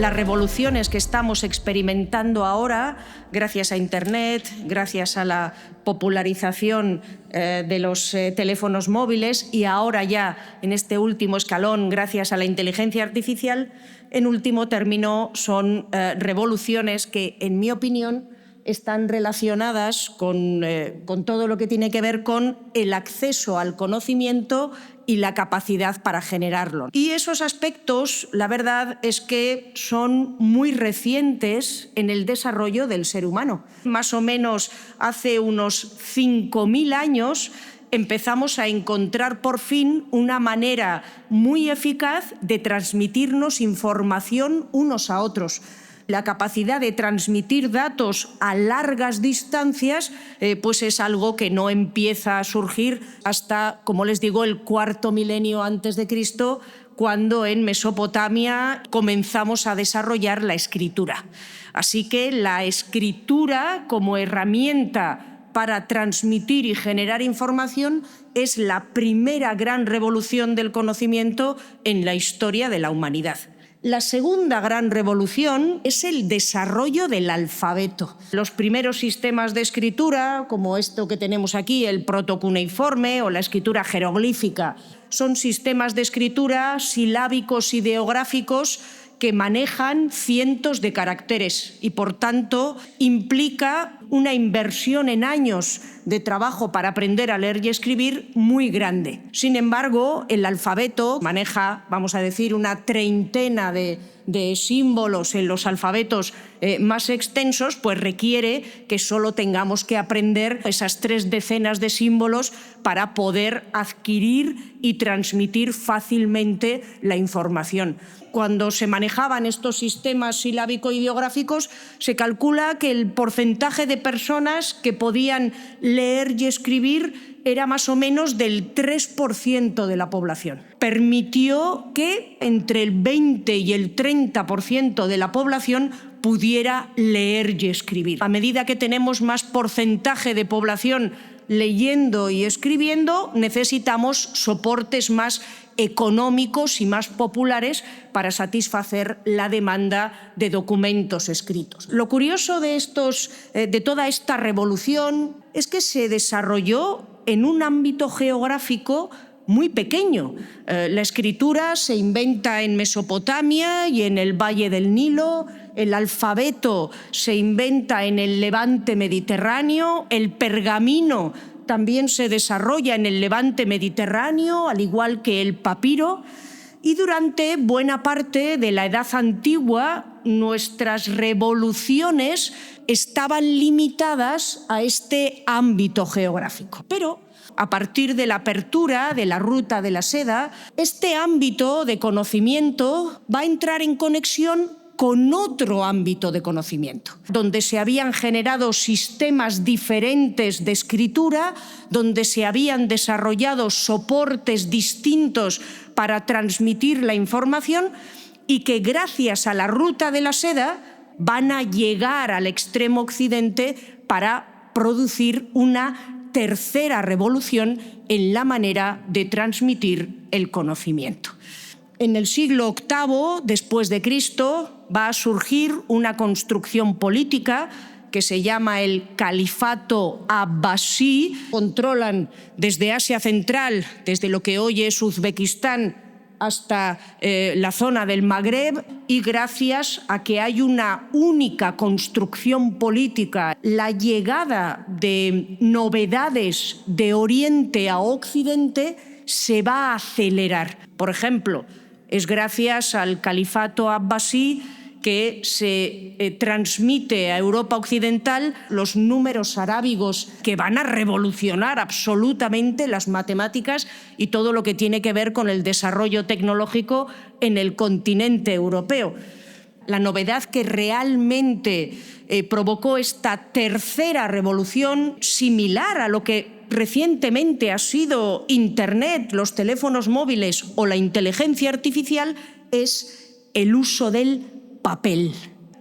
Las revoluciones que estamos experimentando ahora, gracias a Internet, gracias a la popularización de los teléfonos móviles y ahora ya, en este último escalón, gracias a la inteligencia artificial, en último término son revoluciones que, en mi opinión, están relacionadas con todo lo que tiene que ver con el acceso al conocimiento y la capacidad para generarlo. Y esos aspectos, la verdad es que son muy recientes en el desarrollo del ser humano. Más o menos hace unos 5.000 años empezamos a encontrar por fin una manera muy eficaz de transmitirnos información unos a otros. La capacidad de transmitir datos a largas distancias pues es algo que no empieza a surgir hasta, como les digo, el cuarto milenio antes de Cristo, cuando en Mesopotamia comenzamos a desarrollar la escritura. Así que la escritura como herramienta para transmitir y generar información es la primera gran revolución del conocimiento en la historia de la humanidad. La segunda gran revolución es el desarrollo del alfabeto. Los primeros sistemas de escritura, como esto que tenemos aquí, el protocuneiforme o la escritura jeroglífica, son sistemas de escritura silábicos ideográficos que manejan cientos de caracteres y, por tanto, implica una inversión en años de trabajo para aprender a leer y escribir muy grande. Sin embargo, el alfabeto maneja, vamos a decir, una treintena de símbolos en los alfabetos más extensos, pues requiere que solo tengamos que aprender esas 3 decenas de símbolos para poder adquirir y transmitir fácilmente la información. Cuando se manejaban estos sistemas silábico-ideográficos, se calcula que el porcentaje de personas que podían leer y escribir era más o menos del 3% de la población. Permitió que entre el 20 y el 30% de la población pudiera leer y escribir. A medida que tenemos más porcentaje de población leyendo y escribiendo, necesitamos soportes más económicos y más populares para satisfacer la demanda de documentos escritos. Lo curioso de toda esta revolución es que se desarrolló en un ámbito geográfico muy pequeño. La escritura se inventa en Mesopotamia y en el Valle del Nilo, el alfabeto se inventa en el Levante mediterráneo, el pergamino también se desarrolla en el Levante mediterráneo, al igual que el papiro, y durante buena parte de la Edad Antigua nuestras revoluciones estaban limitadas a este ámbito geográfico. Pero a partir de la apertura de la ruta de la seda, este ámbito de conocimiento va a entrar en conexión con otro ámbito de conocimiento, donde se habían generado sistemas diferentes de escritura, donde se habían desarrollado soportes distintos para transmitir la información y que gracias a la ruta de la seda van a llegar al extremo occidente para producir una tercera revolución en la manera de transmitir el conocimiento. En el siglo VIII después de Cristo va a surgir una construcción política que se llama el Califato Abbasí. Controlan desde Asia Central, desde lo que hoy es Uzbekistán, hasta la zona del Magreb, y gracias a que hay una única construcción política, la llegada de novedades de Oriente a Occidente se va a acelerar. Por ejemplo, es gracias al Califato Abbasí que se transmite a Europa Occidental los números arábigos que van a revolucionar absolutamente las matemáticas y todo lo que tiene que ver con el desarrollo tecnológico en el continente europeo. La novedad que realmente provocó esta tercera revolución, similar a lo que recientemente ha sido Internet, los teléfonos móviles o la inteligencia artificial, es el uso del papel.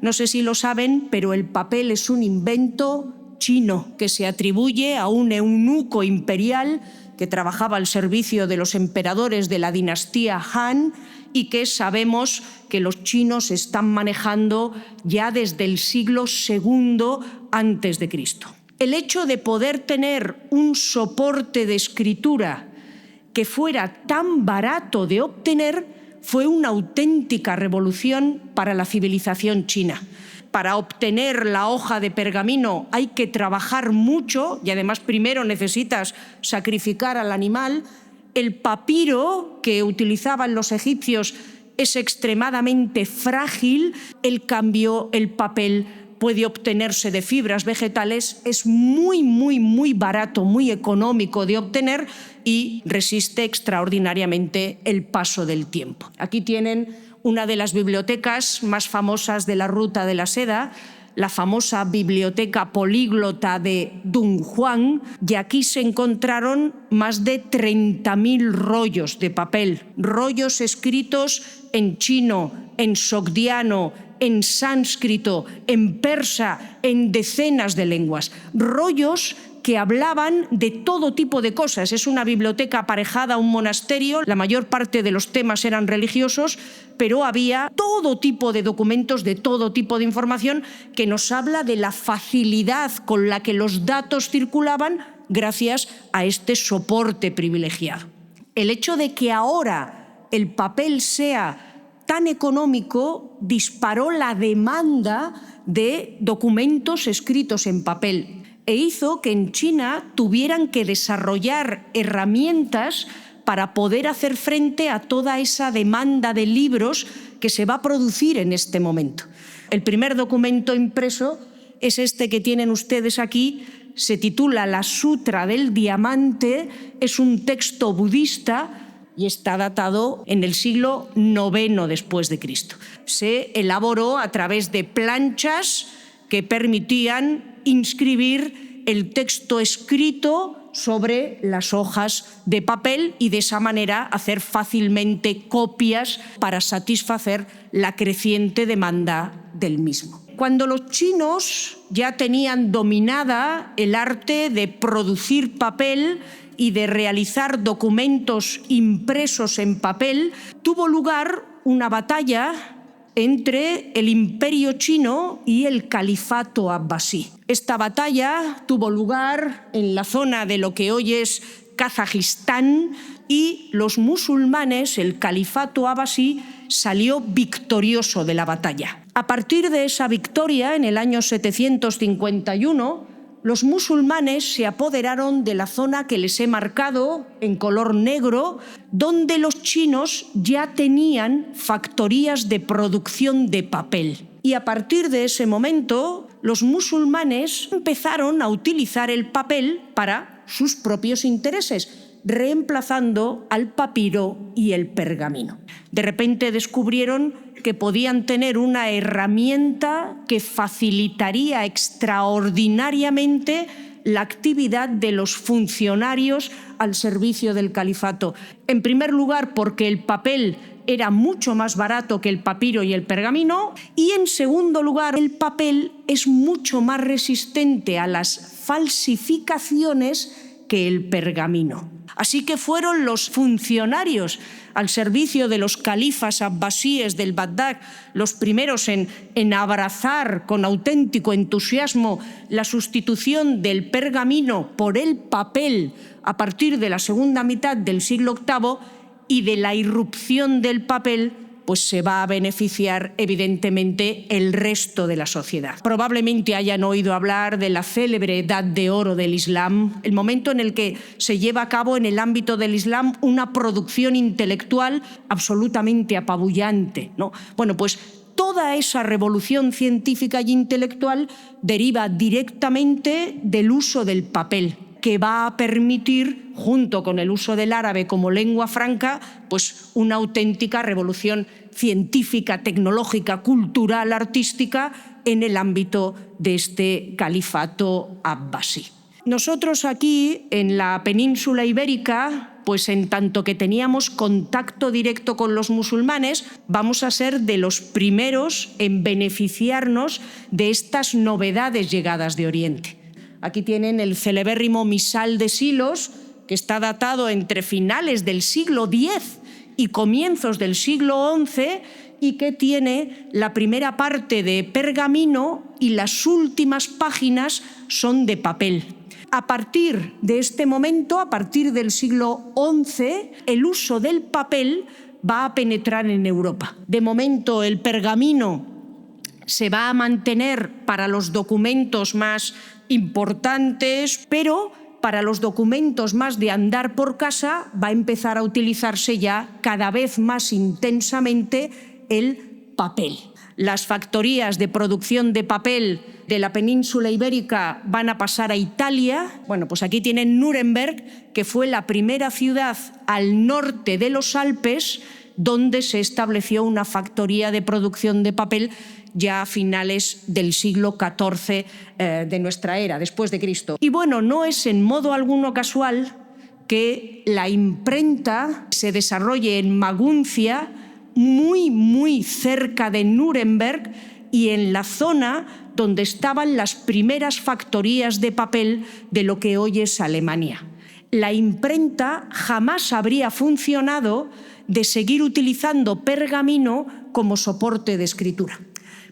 No sé si lo saben, pero el papel es un invento chino, que se atribuye a un eunuco imperial que trabajaba al servicio de los emperadores de la dinastía Han y que sabemos que los chinos están manejando ya desde el siglo II a.C. El hecho de poder tener un soporte de escritura que fuera tan barato de obtener fue una auténtica revolución para la civilización china. Para obtener la hoja de pergamino hay que trabajar mucho y además primero necesitas sacrificar al animal. El papiro que utilizaban los egipcios es extremadamente frágil. El papel puede obtenerse de fibras vegetales, es muy barato, muy económico de obtener y resiste extraordinariamente el paso del tiempo. Aquí tienen una de las bibliotecas más famosas de la Ruta de la Seda, la famosa biblioteca políglota de Dunhuang, y aquí se encontraron más de 30.000 rollos de papel, rollos escritos en chino, en sogdiano, en sánscrito, en persa, en decenas de lenguas, rollos que hablaban de todo tipo de cosas. Es una biblioteca aparejada a un monasterio, la mayor parte de los temas eran religiosos, pero había todo tipo de documentos, de todo tipo de información que nos habla de la facilidad con la que los datos circulaban gracias a este soporte privilegiado. El hecho de que ahora el papel sea tan económico disparó la demanda de documentos escritos en papel e hizo que en China tuvieran que desarrollar herramientas para poder hacer frente a toda esa demanda de libros que se va a producir en este momento. El primer documento impreso es este que tienen ustedes aquí, se titula La Sutra del Diamante, es un texto budista y está datado en el siglo IX después de Cristo. Se elaboró a través de planchas que permitían inscribir el texto escrito sobre las hojas de papel y de esa manera hacer fácilmente copias para satisfacer la creciente demanda del mismo. Cuando los chinos ya tenían dominada el arte de producir papel y de realizar documentos impresos en papel, tuvo lugar una batalla entre el Imperio chino y el Califato abbasí. Esta batalla tuvo lugar en la zona de lo que hoy es Kazajistán y los musulmanes, el Califato abbasí, salió victorioso de la batalla. A partir de esa victoria, en el año 751, los musulmanes se apoderaron de la zona que les he marcado en color negro, donde los chinos ya tenían factorías de producción de papel. Y a partir de ese momento, los musulmanes empezaron a utilizar el papel para sus propios intereses, reemplazando al papiro y el pergamino. De repente descubrieron que podían tener una herramienta que facilitaría extraordinariamente la actividad de los funcionarios al servicio del califato. En primer lugar, porque el papel era mucho más barato que el papiro y el pergamino, y en segundo lugar, el papel es mucho más resistente a las falsificaciones que el pergamino. Así que fueron los funcionarios al servicio de los califas abbasíes del Bagdad los primeros en abrazar con auténtico entusiasmo la sustitución del pergamino por el papel a partir de la segunda mitad del siglo VIII, y de la irrupción del papel pues se va a beneficiar evidentemente el resto de la sociedad. Probablemente hayan oído hablar de la célebre Edad de Oro del Islam, el momento en el que se lleva a cabo en el ámbito del Islam una producción intelectual absolutamente apabullante, ¿no? Bueno, pues toda esa revolución científica y intelectual deriva directamente del uso del papel, que va a permitir, junto con el uso del árabe como lengua franca, pues una auténtica revolución científica, tecnológica, cultural, artística en el ámbito de este califato abbasí. Nosotros aquí, en la península ibérica, pues en tanto que teníamos contacto directo con los musulmanes, vamos a ser de los primeros en beneficiarnos de estas novedades llegadas de Oriente. Aquí tienen el celebérrimo Misal de Silos, que está datado entre finales del siglo X y comienzos del siglo XI, y que tiene la primera parte de pergamino y las últimas páginas son de papel. A partir de este momento, a partir del siglo XI, el uso del papel va a penetrar en Europa. De momento, el pergamino se va a mantener para los documentos más importantes, pero para los documentos más de andar por casa va a empezar a utilizarse ya cada vez más intensamente el papel. Las factorías de producción de papel de la península ibérica van a pasar a Italia. Bueno, pues aquí tienen Nuremberg, que fue la primera ciudad al norte de los Alpes donde se estableció una factoría de producción de papel ya a finales del siglo XIV de nuestra era, después de Cristo. Y bueno, no es en modo alguno casual que la imprenta se desarrolle en Maguncia, muy cerca de Nuremberg y en la zona donde estaban las primeras factorías de papel de lo que hoy es Alemania. La imprenta jamás habría funcionado de seguir utilizando pergamino como soporte de escritura.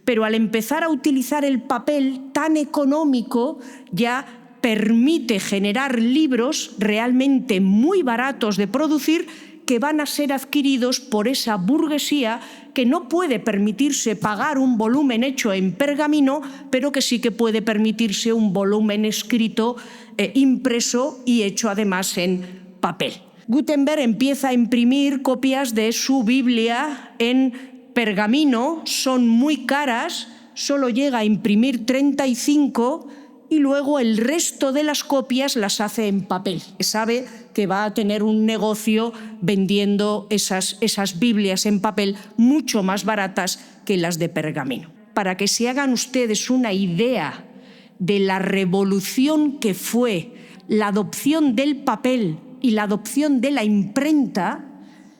Pero al empezar a utilizar el papel tan económico, ya permite generar libros realmente muy baratos de producir, que van a ser adquiridos por esa burguesía que no puede permitirse pagar un volumen hecho en pergamino, pero que sí que puede permitirse un volumen escrito, impreso y hecho además en papel. Gutenberg empieza a imprimir copias de su Biblia en pergamino, son muy caras, solo llega a imprimir 35 y luego el resto de las copias las hace en papel. Sabe que va a tener un negocio vendiendo esas Biblias en papel mucho más baratas que las de pergamino. Para que se hagan ustedes una idea de la revolución que fue la adopción del papel y la adopción de la imprenta,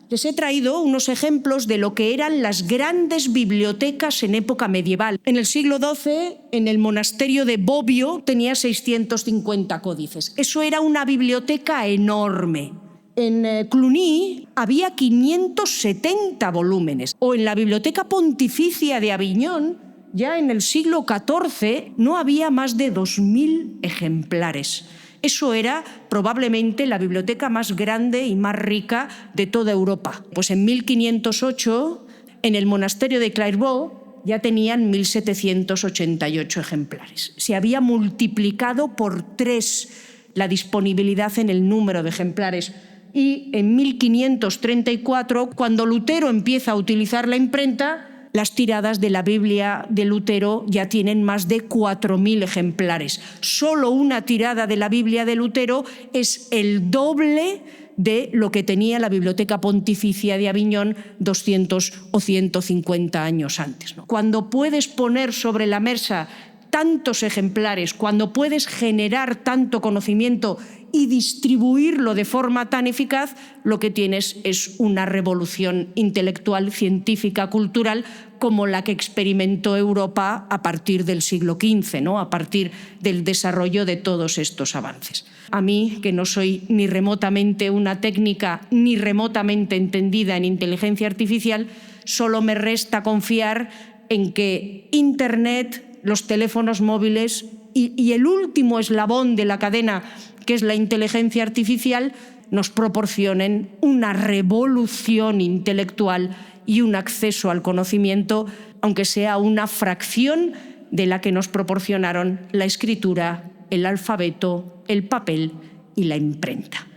les he traído unos ejemplos de lo que eran las grandes bibliotecas en época medieval. En el siglo XII, en el monasterio de Bobbio, tenía 650 códices. Eso era una biblioteca enorme. En Cluny había 570 volúmenes. O en la Biblioteca Pontificia de Aviñón, ya en el siglo XIV, no había más de 2000 ejemplares. Eso era probablemente la biblioteca más grande y más rica de toda Europa. Pues en 1508, en el monasterio de Clairvaux, ya tenían 1788 ejemplares. Se había multiplicado por 3 la disponibilidad en el número de ejemplares. Y en 1534, cuando Lutero empieza a utilizar la imprenta, las tiradas de la Biblia de Lutero ya tienen más de 4000 ejemplares. Solo una tirada de la Biblia de Lutero es el doble de lo que tenía la Biblioteca Pontificia de Aviñón 200 o 150 años antes. Cuando puedes poner sobre la mesa tantos ejemplares, cuando puedes generar tanto conocimiento y distribuirlo de forma tan eficaz, lo que tienes es una revolución intelectual, científica, cultural, como la que experimentó Europa a partir del siglo XV, ¿no? A partir del desarrollo de todos estos avances. A mí, que no soy ni remotamente una técnica ni remotamente entendida en inteligencia artificial, solo me resta confiar en que Internet, los teléfonos móviles y el último eslabón de la cadena, que es la inteligencia artificial, nos proporcionen una revolución intelectual y un acceso al conocimiento, aunque sea una fracción de la que nos proporcionaron la escritura, el alfabeto, el papel y la imprenta.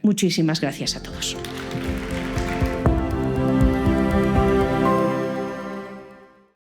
Muchísimas gracias a todos.